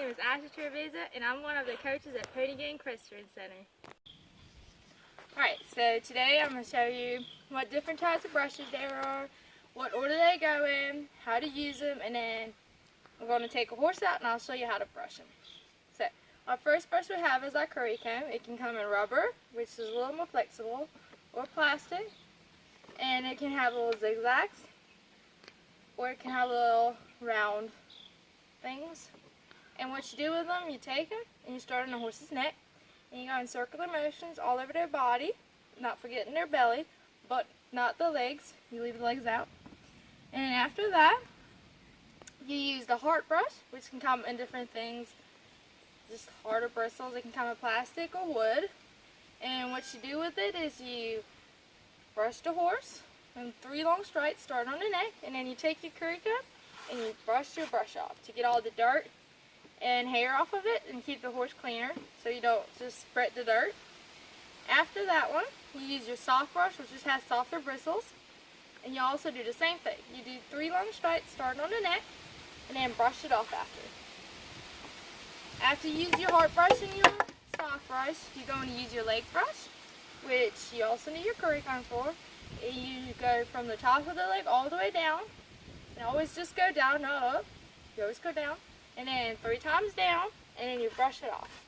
is Ashley Trevisa, and I'm one of the coaches at Pony Game Equestrian Center. Alright, so today I'm going to show you what different types of brushes there are, what order they go in, how to use them, and then we're going to take a horse out and I'll show you how to brush them. So, our first brush we have is our curry comb. It can come in rubber, which is a little more flexible, or plastic, and it can have little zigzags, or it can have little round things. And what you do with them, you take them and you start on the horse's neck, and you go in circular motions all over their body, not forgetting their belly, but not the legs. You leave the legs out. And after that, you use the heart brush, which can come in different things, just harder bristles. It can come in plastic or wood. And what you do with it is you brush the horse in 3 long stripes, start on the neck, and then you take your curry comb and you brush your brush off to get all the dirt and hair off of it and keep the horse cleaner so you don't just spread the dirt. After that one, you use your soft brush, which just has softer bristles, and you also do the same thing. You do 3 long stripes starting on the neck and then brush it off after. After you use your hard brush and your soft brush, you're going to use your leg brush, which you also need your curry comb for. And you go from the top of the leg all the way down, and always just go down, not up. You always go down, and then 3 times down, and then you brush it off.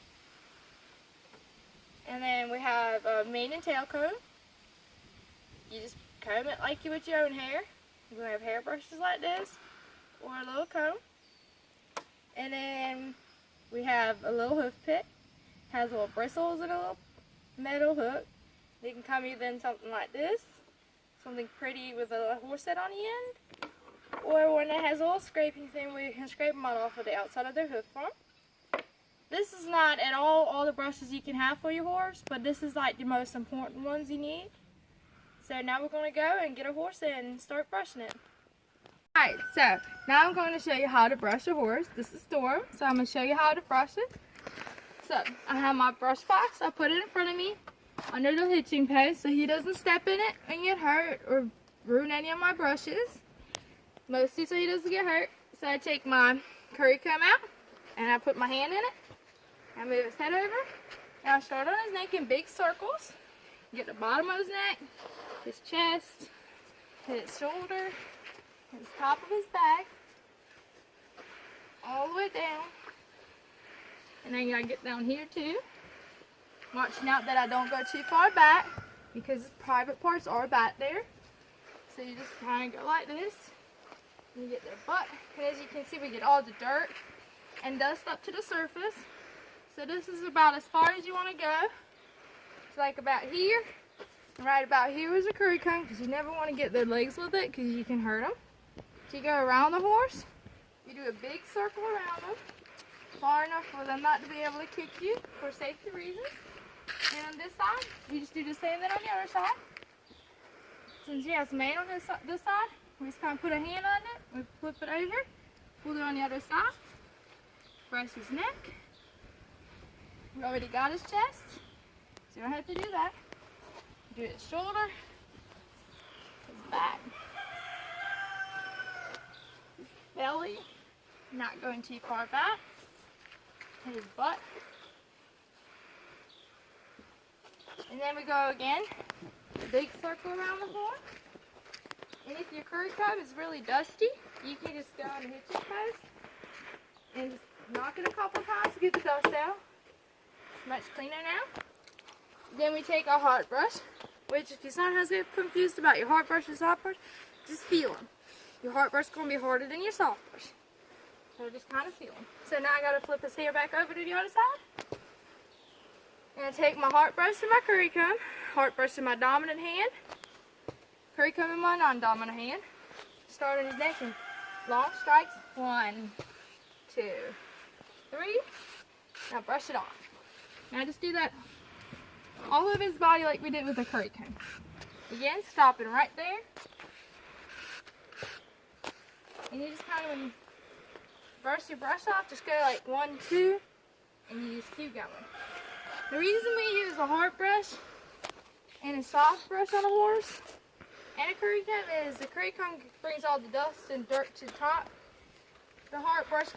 And then we have a mane and tail comb. You just comb it like you would your own hair. You're going to have hair brushes like this, or a little comb. And then we have a little hoof pick. Has little bristles and a little metal hook. They can come either in something like this, something pretty with a horse head on the end, or one that has a little scraping thing where you can scrape them off of the outside of their hoof form. This is not at all the brushes you can have for your horse, but this is like the most important ones you need. So now we're going to go and get a horse in and start brushing it. Alright, so now I'm going to show you how to brush a horse. This is Storm, so I'm going to show you how to brush it. So I have my brush box. I put it in front of me under the hitching post so he doesn't step in it and get hurt or ruin any of my brushes. Mostly so he doesn't get hurt. So I take my curry comb out and I put my hand in it. I move his head over. And I start on his neck in big circles. Get the bottom of his neck, his chest, his shoulder, his top of his back, all the way down. And then you gotta get down here too. Watching out that I don't go too far back because private parts are back there. So you just kind of go like this. And you get their butt. And as you can see, we get all the dirt and dust up to the surface. So this is about as far as you want to go. It's like about here. And right about here is a curry comb because you never want to get their legs with it because you can hurt them. So you go around the horse. You do a big circle around them. Far enough for them not to be able to kick you for safety reasons. And on this side, you just do the same thing on the other side. Since he has mane on this side, we just kind of put a hand on it, we flip it over, pull it on the other side, brush his neck. We already got his chest, so you don't have to do that. Do his shoulder, his back, his belly, not going too far back, his butt. And then we go again, a big circle around the horse. And if your curry comb is really dusty, you can just go on the hitching post and just knock it a couple times to get the dust out. It's much cleaner now. Then we take our hard brush, which if your son has get confused about your hard brush and soft brush, just feel them. Your hard brush is going to be harder than your soft brush. So just kind of feel them. So now I got to flip his hair back over to the other side. And I take my heart brush and my curry comb, heart brush in my dominant hand, curry comb in my non-dominant hand. Start on his neck in long strikes. 1, 2, 3. Now brush it off. Now just do that all over his body like we did with the curry comb. Again, stopping right there. And you just kind of, when you brush your brush off, just go like 1, 2, and you just keep going. The reason we use a hard brush and a soft brush on a horse and a curry comb is the curry comb brings all the dust and dirt to the top. The hard brush